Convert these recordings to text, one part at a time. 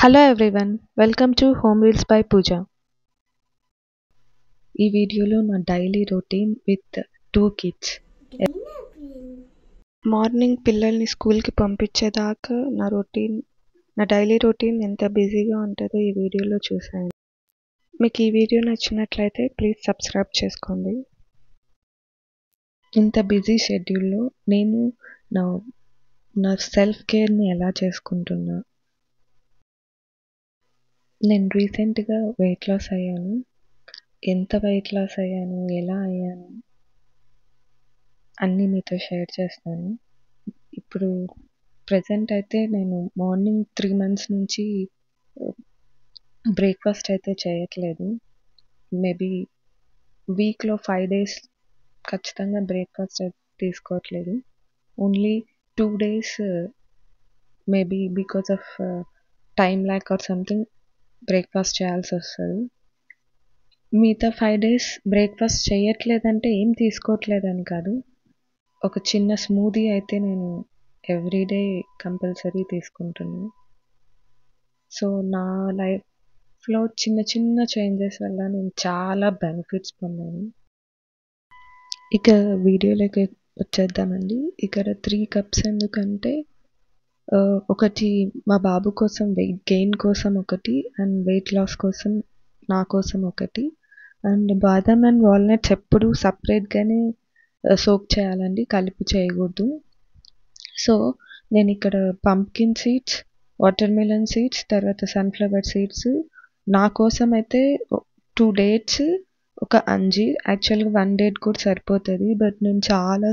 Hello everyone, welcome to Home Reels by Pooja. ఈ వీడియోలో నా daily routine with 2 kids. Morning పిల్లల్ని స్కూల్కి పంపించేదాకా నా డైలీ రొటీన్ ఎంత బిజీగా ఉంటుందో ఈ వీడియోలో చూసేయండి. మీకు ఈ వీడియో నచ్చినట్లయితే ప్లీజ్ సబ్స్క్రైబ్ చేసుకోండి. ఇంత బిజీ షెడ్యూల్లో నేను నా సెల్ఫ్ కేర్ని ఎలా చేసుకుంటున్నా. నేను రీసెంట్గా వెయిట్ లాస్ అయ్యాను. ఎంత వెయిట్ లాస్ అయ్యాను, ఎలా అయ్యాను అన్నీ మీతో షేర్ చేస్తాను. ఇప్పుడు ప్రెజెంట్ అయితే నేను మార్నింగ్ 3 months నుంచి బ్రేక్ఫాస్ట్ అయితే చేయట్లేదు. మేబీ వీక్లో 5 days ఖచ్చితంగా బ్రేక్ఫాస్ట్ అయితే తీసుకోవట్లేదు. Only 2 days maybe because of time lakh or something breakfast చేయాల్సి వస్తుంది. మిగతా 5 days బ్రేక్ఫాస్ట్ చేయట్లేదంటే ఏం తీసుకోవట్లేదని కాదు, ఒక చిన్న స్మూదీ అయితే నేను ఎవ్రీడే కంపల్సరీ తీసుకుంటున్నాను. సో నా లైఫ్లో చిన్న చిన్న చేంజెస్ వల్ల నేను చాలా బెనిఫిట్స్ పొందాను. ఇక వీడియోలోకి వచ్చేద్దామండి. ఇక్కడ 3 cups ఎందుకంటే ఒకటి మా బాబు కోసం వెయిట్ గెయిన్ కోసం ఒకటి, అండ్ వెయిట్ లాస్ కోసం నా కోసం ఒకటి, అండ్ బాదం అండ్ వాల్నట్స్ ఎప్పుడు సపరేట్గానే సోక్ చేయాలండి, కలిపి చేయకూడదు. సో నేను ఇక్కడ pumpkin seeds, water melon seeds, తర్వాత సన్ఫ్లవర్ సీడ్స్, నా కోసం అయితే 2 dates, ఒక అంజీర్. యాక్చువల్గా 1 date కూడా సరిపోతుంది, బట్ నేను చాలా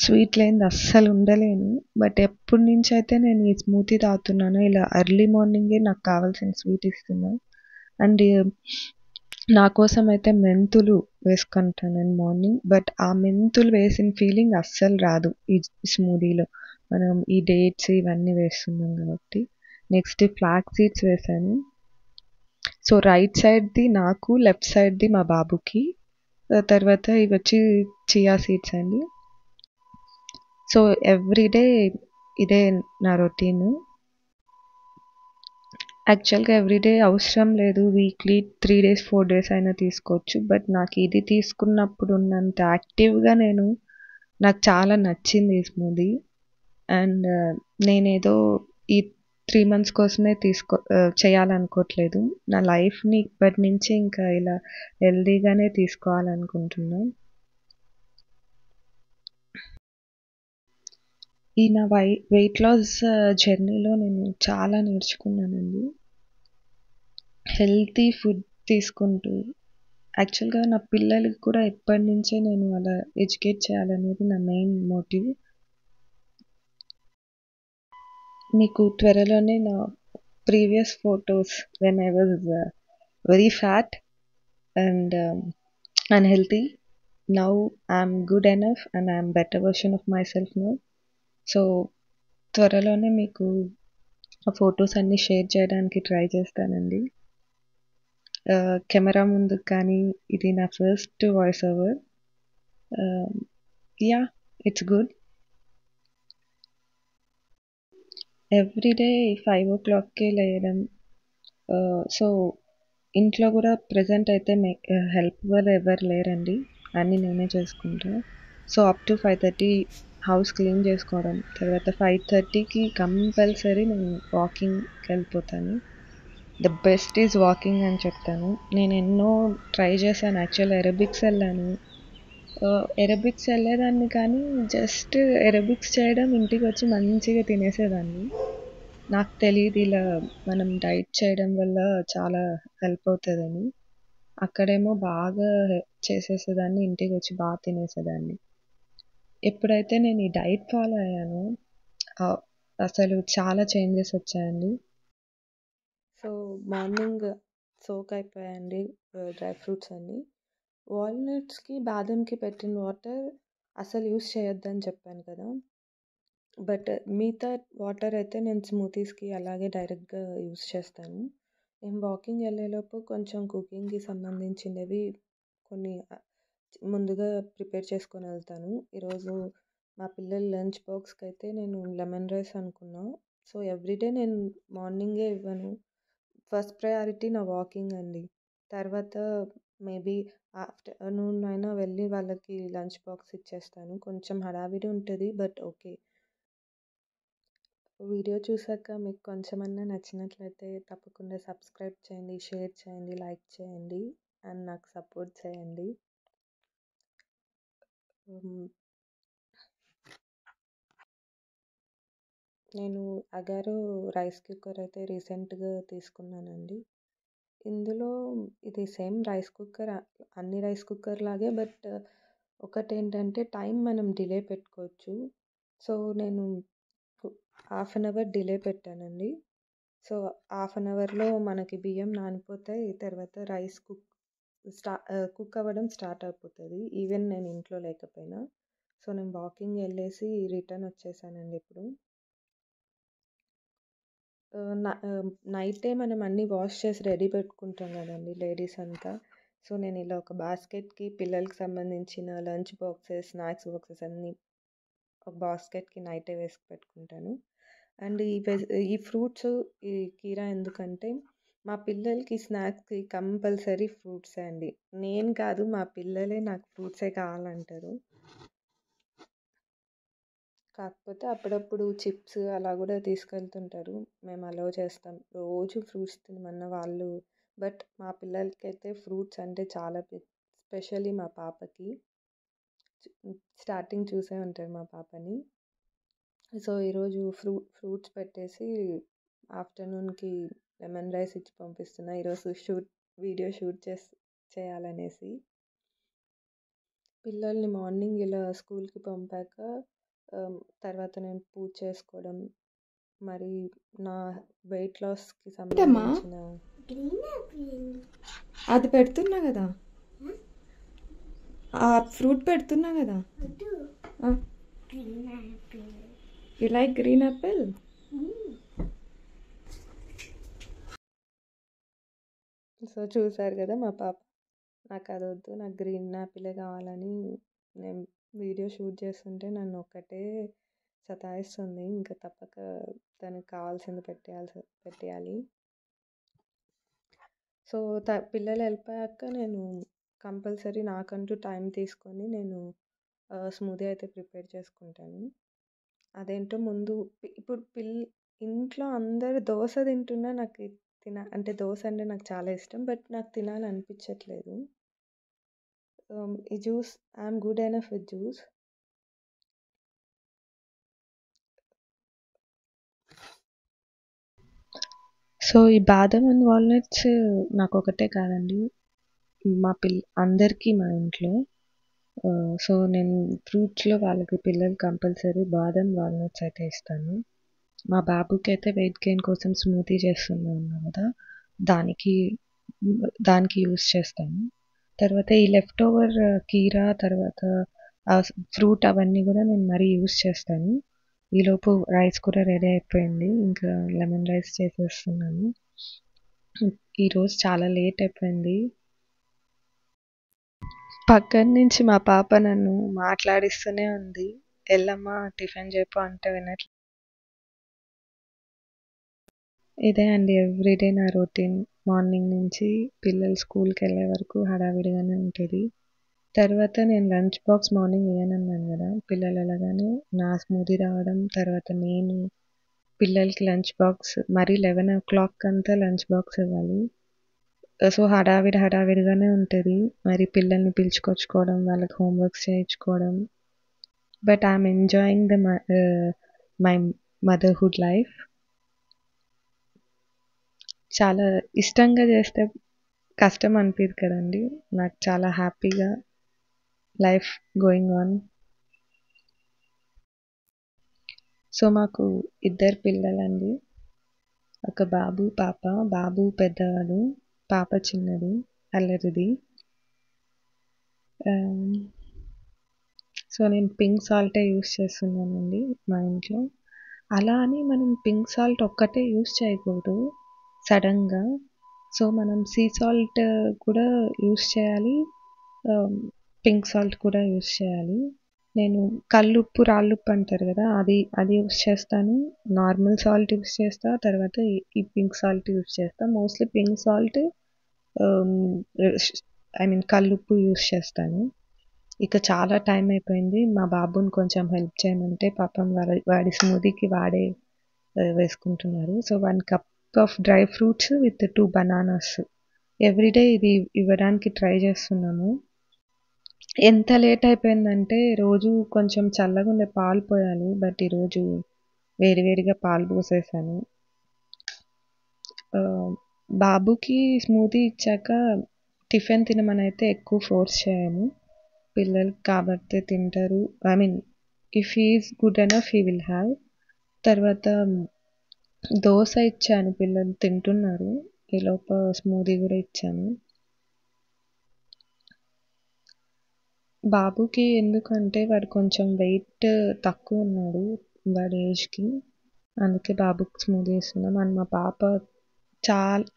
స్వీట్ లేనిది అస్సలు ఉండలేను. బట్ ఎప్పటి నుంచి అయితే నేను ఈ స్మూతీ తాగుతున్నాను, ఇలా ఎర్లీ మార్నింగే నాకు కావాల్సిన స్వీట్ ఇస్తున్నాను. అండ్ నా కోసం అయితే మెంతులు వేసుకుంటాను మార్నింగ్, బట్ ఆ మెంతులు వేసిన ఫీలింగ్ అస్సలు రాదు ఈ స్మూదీలో, మనం ఈ డేట్స్ ఇవన్నీ వేస్తున్నాం కాబట్టి. నెక్స్ట్ ఫ్లాక్ సీడ్స్ వేసాను. సో రైట్ సైడ్ది నాకు, లెఫ్ట్ సైడ్ది మా బాబుకి. తర్వాత ఇవి వచ్చి చియా సీడ్స్ అండి. సో ఎవ్రీడే ఇదే నా రొటీన్. యాక్చువల్గా ఎవ్రీడే అవసరం లేదు, వీక్లీ 3 days 4 days అయినా తీసుకోవచ్చు. బట్ నాకు ఇది తీసుకున్నప్పుడు ఉన్నంత యాక్టివ్గా నాకు చాలా నచ్చింది ఈ స్మూదీ. అండ్ నేనేదో ఈ 3 months కోసమే చేయాలనుకోవట్లేదు. నా లైఫ్ని ఇప్పటి నుంచి ఇంకా ఇలా హెల్దీగానే తీసుకోవాలనుకుంటున్నాను. ఈ నా వెయిట్ లాస్ జర్నీలో నేను చాలా నేర్చుకున్నానండి. హెల్తీ ఫుడ్ తీసుకుంటూ, యాక్చువల్గా నా పిల్లలకి కూడా ఎప్పటి నుంచే నేను అలా ఎడ్యుకేట్ చేయాలనేది నా మెయిన్ మోటివ్. మీకు త్వరలోనే నా previous photos when I was very fat and unhealthy, now I'm good enough and I'm better version of my self now. So త్వరలోనే మీకు ఆ ఫొటోస్ అన్నీ షేర్ చేయడానికి ట్రై చేస్తానండి. కెమెరా ముందు కానీ ఇది నా first voice over. Yeah, it's good. Everyday 5 o'clockకే లేయడం. సో ఇంట్లో కూడా ప్రజెంట్ అయితే హెల్ప్ వాళ్ళు ఎవరు లేరండి, అన్నీ నేనే చేసుకుంటా. So up to 5:30 house clean చేసుకోవడం, తర్వాత 5:30కి కంపల్సరీ నేను వాకింగ్కి వెళ్ళిపోతాను. ద బెస్ట్ ఈజ్ వాకింగ్ అని చెప్తాను. నేను ఎన్నో ట్రై చేశాను. యాక్చువల్ ఎరోబిక్స్ వెళ్ళాను, ఎరోబిక్స్ వెళ్ళేదాన్ని కానీ జస్ట్ ఎరోబిక్స్ చేయడం, ఇంటికి వచ్చి మంచిగా తినేసేదాన్ని. నాకు తెలియదు ఇలా మనం డైట్ చేయడం వల్ల చాలా హెల్ప్ అవుతుందని. అక్కడేమో బాగా చేసేసేదాన్ని, ఇంటికి వచ్చి బాగా తినేసేదాన్ని. ఎప్పుడైతే నేను ఈ డైట్ ఫాలో అయ్యానో అసలు చాలా చేంజెస్ వచ్చాయండి. సో మార్నింగ్ సోక్ అయిపోయాయండి డ్రై ఫ్రూట్స్ అన్నీ. వాల్నట్స్కి, బాదంకి పెట్టిన వాటర్ అసలు యూస్ చేయొద్దని చెప్పాను కదా, బట్ మిగతా వాటర్ అయితే నేను స్మూతీస్కి అలాగే డైరెక్ట్గా యూస్ చేస్తాను. నేను వాకింగ్ వెళ్ళేలోపు కొంచెం కుకింగ్కి సంబంధించినవి కొన్ని ముందుగా ప్రిపేర్ చేసుకొని వెళ్తాను. ఈరోజు మా పిల్లల లంచ్ బాక్స్కి అయితే నేను లెమన్ రైస్ అనుకున్నా. సో ఎవ్రీడే నేను మార్నింగే ఇవ్వను, ఫస్ట్ ప్రయారిటీ నా వాకింగ్ అండి. తర్వాత మేబీ ఆఫ్టర్‌నూన్ అయినా వెళ్ళి వాళ్ళకి లంచ్ బాక్స్ ఇచ్చేస్తాను. కొంచెం హడావిడి ఉంటది. But okay. వీడియో చూసాక మీకు కొంచెమన్నా నచ్చినట్లయితే తప్పకుండా సబ్స్క్రైబ్ చేయండి, షేర్ చేయండి, లైక్ చేయండి అండ్ నాకు సపోర్ట్ చేయండి. నేను అగారో రైస్ కుక్కర్ అయితే రీసెంట్‌గా తీసుకున్నానండి. ఇందులో ఇది సేమ్ రైస్ కుక్కర్ అన్ని రైస్ కుక్కర్ లాగే బట్ ఒకటేంటంటే టైం మనం డిలే పెట్టుకోవచ్చు. సో, నేను హాఫ్ అన్ అవర్ డిలే పెట్టానండి. సో, హాఫ్ అన్ అవర్‌లో మనకి బియ్యం నానిపోతాయి. తర్వాత రైస్ కుక్ అవ్వడం స్టార్ట్ అయిపోతది. ఈవెన్ నేను ఇంట్లో లేకపోయినా. సో, నేను వాకింగ్ వెళ్ళేసి రిటర్న్ వచ్చేసానండి ఇప్పుడు. నైటే మనం అన్నీ వాష్ చేసి రెడీ పెట్టుకుంటాం కదండీ లేడీస్ అంతా. సో, నేను ఇలా ఒక బాస్కెట్‌కి పిల్లలకి సంబంధించిన లంచ్ బాక్సెస్, స్నాక్స్ బాక్సెస్ అన్నీ ఒక బాస్కెట్‌కి నైటే వేసి పెట్టుకుంటాను. అండ్ ఈ ఫ్రూట్స్, ఈ కీరా ఎందుకంటే మా పిల్లలకి స్నాక్స్‌కి కంపల్సరీ ఫ్రూట్సే అండి. నేను కాదు, మా పిల్లలే నాకు ఫ్రూట్సే కావాలంటారు. కాకపోతే అప్పుడప్పుడు చిప్స్ అలా కూడా తీసుకెళ్తుంటారు. మేము అలౌ చేస్తాం. రోజు ఫ్రూట్స్ తినమన్న వాళ్ళు బట్ మా పిల్లలకైతే ఫ్రూట్స్ అంటే చాలా ఎస్పెషల్లీ మా పాపకి. స్టార్టింగ్ చూసే ఉంటారు మా పాపని. సో, ఈరోజు ఫ్రూట్స్ పెట్టేసి ఆఫ్టర్‌నూన్‌కి లెమన్ రైస్ ఇచ్చి పంపిస్తున్నా. ఈరోజు వీడియో షూట్ చేయాలనేసి. పిల్లల్ని మార్నింగ్ ఇలా స్కూల్‌కి పంపాక తర్వాత నేను పూజ చేసుకోవడం, మరి నా వెయిట్ లాస్‌కి సంబంధించిన అది పెడుతున్నా కదా, ఆ ఫ్రూట్ పెడుతున్నా కదా. You like green Apple? So, చూసారు కదా మా పాప నాకు అదొద్దు, నాకు గ్రీన్ యాపిలే కావాలని నేను వీడియో షూట్ చేస్తుంటే నన్ను ఒక్కటే సతాయిస్తుంది. ఇంకా తప్పక తనకు కావాల్సింది పెట్టేయాలి. సో, పిల్లలు వెళ్ళిపోయాక నేను కంపల్సరీ నాకంటూ టైం తీసుకొని నేను స్మూదీ అయితే ప్రిపేర్ చేసుకుంటాను. అదేంటో ముందు ఇప్పుడు ఇంట్లో అందరూ దోస తింటున్నా నాకు అంటే దోస అంటే నాకు చాలా ఇష్టం. బట్ నాకు తినాలనిపించట్లేదు. ఈ juice I'm good enough with juice. So, ఈ బాదం అండ్ వాల్నట్స్ నాకొకటే కాదండి. అందరికీ మా ఇంట్లో. సో, నేను ఫ్రూట్స్‌లో వాళ్ళకి పిల్లలు కంపల్సరీ బాదం, వాల్నట్స్ అయితే ఇస్తాను. మా బాబుకైతే వెయిట్ గెయిన్ కోసం స్మూతీ చేస్తున్నాను కదా! దానికి దానికి యూజ్ చేస్తాను. తర్వాత ఈ లెఫ్ట్ ఓవర్ కీరా, తర్వాత ఫ్రూట్ అవన్నీ కూడా నేను మరీ యూజ్ చేస్తాను. ఈలోపు రైస్ కూడా రెడీ అయిపోయింది. ఇంకా లెమన్ రైస్ చేసేస్తున్నాను. ఈరోజు చాలా లేట్ అయిపోయింది. పక్కన నుంచి మా పాప నన్ను మాట్లాడిస్తూనే ఉంది. ఎల్లమ్మా టిఫిన్ చెప్పు అంటే వినట్లేదు. ఇదే అండి ఎవ్రీడే నా రొటీన్. మార్నింగ్ నుంచి పిల్లలు స్కూల్కి వెళ్ళే వరకు హడావిడిగానే ఉంటుంది. తర్వాత నేను లంచ్ బాక్స్ మార్నింగ్ వేయనన్నాను కదా, పిల్లలు వెళ్ళగానే నా స్మూదీ రావడం, తర్వాత నేను పిల్లలకి లంచ్ బాక్స్ మరి 11:00 అంతా లంచ్ బాక్స్ ఇవ్వాలి. సో, హడావిడిగానే ఉంటుంది. మరి పిల్లల్ని పిలుచుకొచ్చుకోవడం, వాళ్ళకి హోంవర్క్స్ చేయించుకోవడం. But I'm enjoying my motherhood life. చాలా ఇష్టంగా చేస్తే కష్టం అనిపించదు కదండి. నాకు చాలా హ్యాపీగా లైఫ్ గోయింగ్ ఆన్. సో, మాకు 2 పిల్లలండి. ఒక బాబు, పాప. బాబు పెద్దవాడు, పాప చిన్నది, అల్లరిది. సో, నేను పింక్ సాల్టే యూజ్ చేస్తున్నానండి మా ఇంట్లో. అలా అని మనం పింక్ సాల్ట్ ఒక్కటే యూజ్ చేయకూడదు సడన్గా. సో, మనం సీ సాల్ట్ కూడా యూజ్ చేయాలి, పింక్ సాల్ట్ కూడా యూజ్ చేయాలి. నేను కల్లుప్పు, రాళ్ళుప్పు అంటారు కదా! అది యూజ్ చేస్తాను. నార్మల్ సాల్ట్ యూజ్ చేస్తా. తర్వాత ఈ పింక్ సాల్ట్ యూజ్ చేస్తా. మోస్ట్‌లీ పింక్ సాల్ట్ ఆహ్, ఐ మీన్ కల్లుప్పు యూజ్ చేస్తాను. ఇక చాలా టైం అయిపోయింది. మా బాబుని కొంచెం హెల్ప్ చేయమంటే పాపం వాడి స్మూదీకి వాడే వేసుకుంటున్నారు. So, 1 cup of dry fruits with 2 bananas. Everyday ఇది ఇవ్వడానికి ట్రై చేస్తున్నాము. ఎంత లేట్ అయిపోయిందంటే రోజు కొంచెం చల్లగుండే పాలు పోయాలి. బట్ ఈరోజు వేడి వేడిగా పాలు పోసేసాను. బాబుకి స్మూతీ ఇచ్చాక టిఫిన్ తినమనైతే ఎక్కువ ఫోర్స్ చేయను. పిల్లలు కాబట్టి తింటారు. I mean if he is good enough he will have. తర్వాత దోస ఇచ్చాను, పిల్లలు తింటున్నారు. ఈలోపు స్మూతీ కూడా ఇచ్చాను. బాబుకి ఎందుకంటే వాడు కొంచెం వెయిట్ తక్కువ ఉన్నాడు వాడి ఏజ్‌కి. అందుకే బాబుకి స్మూతీ ఇస్తున్నాం. అండ్ మా పాప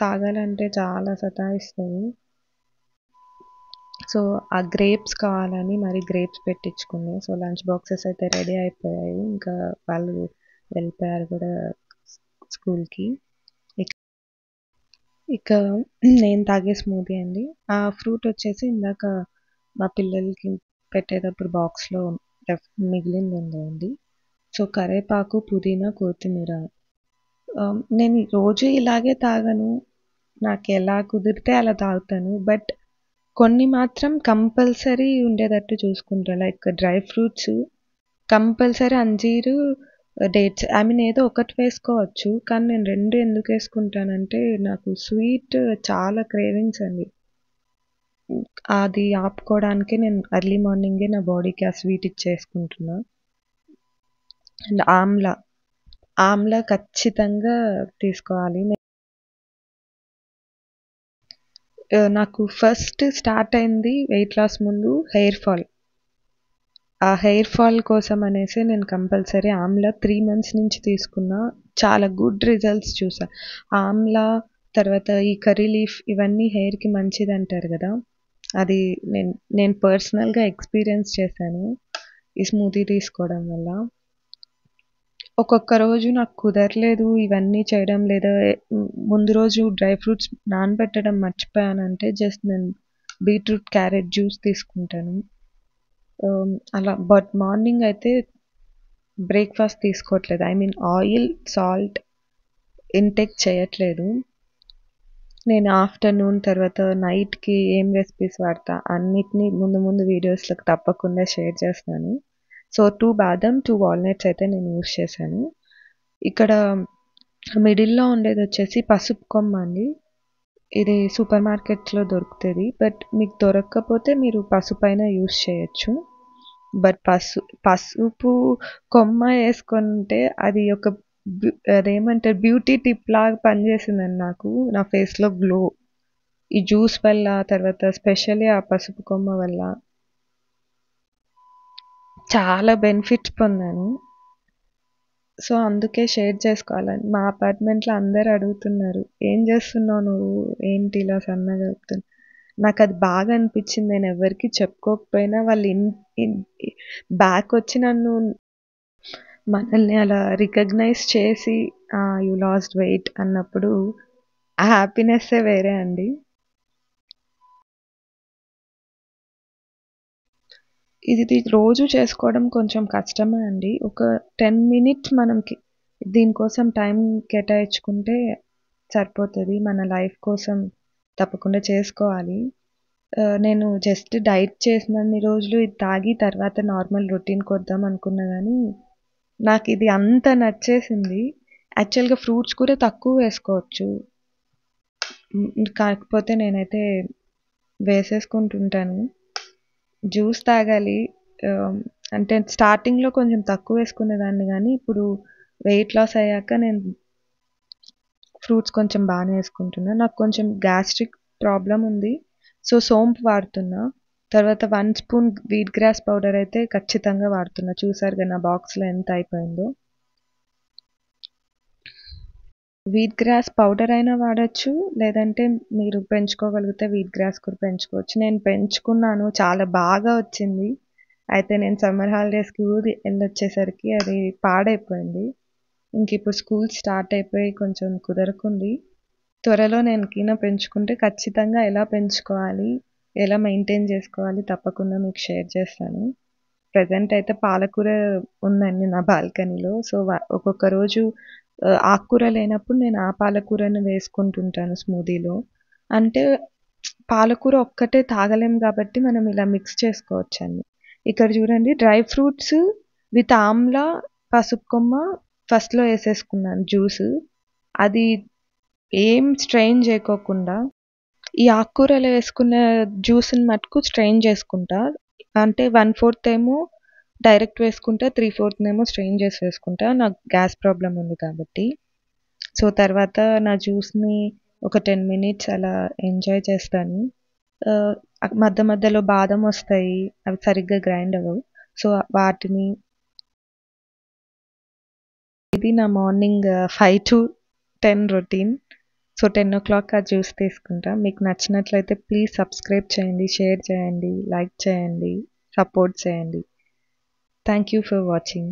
తాగాలంటే చాలా సతాయిస్తది. సో, ఆ గ్రేప్స్ కావాలని మరి గ్రేప్స్ పెట్టించుకుంది. సో, లంచ్ బాక్సెస్ అయితే రెడీ అయిపోయాయి. ఇంకా వాళ్ళు వెళ్ళిపోయారు కూడా స్కూల్‌కి. ఇక నేను తాగే స్మూతీ అండి. ఆ ఫ్రూట్ వచ్చేసి ఇందాక మా పిల్లలకి పెట్టేటప్పుడు బాక్స్‌లో మిగిలింది ఉందండి. సో, కరివేపాకు, పుదీనా, కొత్తిమీర. నేను రోజు ఇలాగే తాగను. నాకెలా కుదిరితే అలా తాగుతాను. బట్ కొన్ని మాత్రం కంపల్సరీ ఉండేటట్టు చూసుకుంటా. లైక్ డ్రై ఫ్రూట్స్ కంపల్సరీ అంజీరు, డేట్స్. ఐ మీన్ ఏదో ఒకటి వేసుకోవచ్చు. కానీ నేను 2 ఎందుకు వేసుకుంటానంటే నాకు స్వీట్ చాలా క్రేవింగ్స్ అండి. అది ఆపుకోవడానికే నేను ఎర్లీ మార్నింగే నా బాడీకి ఆ స్వీట్ ఇచ్చేసుకుంటున్నా. అండ్ ఆమ్లా ఖచ్చితంగా తీసుకోవాలి. నాకు ఫస్ట్ స్టార్ట్ అయింది వెయిట్ లాస్ ముందు హెయిర్ ఫాల్. ఆ హెయిర్ ఫాల్ కోసం అనేసి నేను కంపల్సరీ ఆమ్లా 3 మంత్స్ నుంచి తీసుకున్నా. చాలా గుడ్ రిజల్ట్స్ చూసా. ఆమ్లా తర్వాత ఈ కర్రీ లీఫ్ ఇవన్నీ హెయిర్‌కి మంచిదంటారు గదా! అది నేను పర్సనల్‌గా ఎక్స్‌పీరియన్స్ చేశాను. ఈ స్మూతీ తీసుకోవడం వల్ల. ఒక్కొక్క రోజు నాకు కుదరలేదు ఇవన్నీ చేయడం, లేదా ముందు రోజు డ్రై ఫ్రూట్స్ నానబెట్టడం మర్చిపోయానంటే జస్ట్ నేను బీట్రూట్, క్యారెట్ జ్యూస్ తీసుకుంటాను. అలా బట్ మార్నింగ్ అయితే బ్రేక్‌ఫాస్ట్ తీసుకోవట్లేదు. I mean oil, salt intake చేయట్లేదు. నేను ఆఫ్టర్‌నూన్ తర్వాత నైట్‌కి ఏం రెసిపీస్ వాడతా అన్నిటిని ముందు ముందు వీడియోస్‌లో తప్పకుండా షేర్ చేస్తాను. సో, 2 బాదం, 2 వాల్‌నట్స్ అయితే నేను యూజ్ చేశాను. ఇక్కడ మిడిల్‌లో ఉండేదొచ్చేసి పసుపు కొమ్మ అండి. ఇది సూపర్ మార్కెట్స్‌లో దొరుకుతది. బట్ మీకు దొరక్కపోతే మీరు పసుపైనా యూజ్ చేయొచ్చు. బట్ పసుపు కొమ్మ యేసుకుంటే అది ఒక అదేమంటారు బ్యూటీ టిప్ లాగా పనిచేసిందండి నాకు. నా ఫేస్‌లో గ్లో. ఈ జ్యూస్ వల్ల తర్వాత స్పెషల్లీ ఆ పసుపు కొమ్మ వల్ల చాలా బెనిఫిట్స్ పొందాను. సో, అందుకే షేర్ చేసుకోవాలని మా అపార్ట్మెంట్‌లో అందరూ అడుగుతున్నారు. "ఏం చేస్తున్నావు నువ్వు? ఏంటి ఇలా సన్నగా అవుతున్నావు?" నాకది బాగా అనిపించింది. నేను ఎవరికీ చెప్పుకోకపోయినా వాళ్ళు ఇన్ ఇన్ బ్యాక్ వచ్చి మనల్ని అలా రికగ్నైజ్ చేసి యూ లాస్ట్ వెయిట్ అన్నప్పుడు ఆ హ్యాపీనెస్సే వేరే అండి. ఇది రోజు చేసుకోవడం కొంచెం కష్టమే అండి. ఒక 10 మినిట్స్ మనం దీనికోసం టైం కేటాయించుకుంటే సరిపోతది. మన లైఫ్ కోసం తప్పకుండా చేసుకోవాలి. నేను జస్ట్ డైట్ చేసినన్ని రోజులు ఇది తాగి తర్వాత నార్మల్ రొటీన్‌కొద్దాం అనుకున్నా గానీ, నాకిది అంత నచ్చేసింది. యాక్చువల్‌గా ఫ్రూట్స్ కూడా తక్కువ వేసుకోవచ్చు. కాకపోతే నేనైతే వేసేసుకుంటుంటాను. జ్యూస్ తాగాలి. ఆహ్, అంటే స్టార్టింగ్‌లో కొంచెం తక్కువ వేసుకునేదాన్ని గానీ, ఇప్పుడు వెయిట్ లాస్ అయ్యాక నేను ఫ్రూట్స్ కొంచెం బానే వేసుకుంటున్నా. నాకు కొంచెం గ్యాస్ట్రిక్ ప్రాబ్లమ్ ఉంది. సో, సోంపు వాడుతున్నా. తర్వాత 1 స్పూన్ వీట్ గ్రాస్ పౌడర్ అయితే ఖచ్చితంగా వాడుతున్నా. చూసారుగా నా బాక్స్‌లో ఎంత అయిపోయిందో. వీట్ గ్రాస్ పౌడర్ అయినా వాడొచ్చు. లేదంటే మీరు పెంచుకోగలిగితే వీట్ గ్రాస్ కూడా పెంచుకోవచ్చు. నేను పెంచుకున్నాను. చాలా బాగా వచ్చింది. అయితే నేను సమ్మర్ హాలిడేస్‌కి ఊరు ఎళ్ళొచ్చేసరికి అది పాడైపోయింది. ఇంకిప్పుడు స్కూల్ స్టార్ట్ అయిపోయి కొంచెం కుదరకుంది. త్వరలో నేను పెంచుకుంటే ఖచ్చితంగా ఎలా పెంచుకోవాలి, ఎలా మెయింటైన్ చేసుకోవాలి తప్పకుండా మీకు షేర్ చేస్తాను. ప్రెజెంట్ అయితే పాలకూర ఉందండి నా బాల్కనీలో. సో, ఒక్కొక్క రోజు ఆకుకూర లేనప్పుడు నేను ఆ పాలకూరను వేసుకుంటుంటాను స్మూదీలో. అంటే పాలకూర ఒక్కటే తాగలేం కాబట్టి మనం ఇలా మిక్స్ చేసుకోవచ్చండి. ఇక్కడ చూడండి డ్రై ఫ్రూట్స్ విత్ ఆమ్లా, పసుపు కొమ్మ ఫస్ట్‌లో ఏసేసుకున్నాను జ్యూసు. అది ఏం స్ట్రెయిన్ జేయకోకుండా ఈ ఆకుకూరలో వేసుకున్న జ్యూస్‌ని మటుకు స్ట్రెయిన్ చేసుకుంటా. అంటే 1/4 ఏమో డైరెక్ట్ వేసుకుంటా. 3/4 ఏమో స్ట్రెయిన్ చేసి వేసుకుంటా. నాకు గ్యాస్ ప్రాబ్లమ్ ఉంది కాబట్టి. సో, తర్వాత నా జ్యూస్‌ని ఒక 10 మినిట్స్ అలా ఎంజాయ్ చేస్తాను. ఆహ్, మధ్య మధ్యలో బాదం వస్తాయి. అవి సరిగ్గా గ్రైండ్ అవ్వవు. సో, వాటిని ఇది నా మార్నింగ్ 5-10 రొటీన్. సో, 10:00 ఆ జ్యూస్ తీసుకుంటా. మీకు నచ్చినట్లయితే ప్లీజ్ సబ్స్క్రైబ్ చేయండి, షేర్ చేయండి, లైక్ చేయండి, సపోర్ట్ చేయండి. Thank you for watching.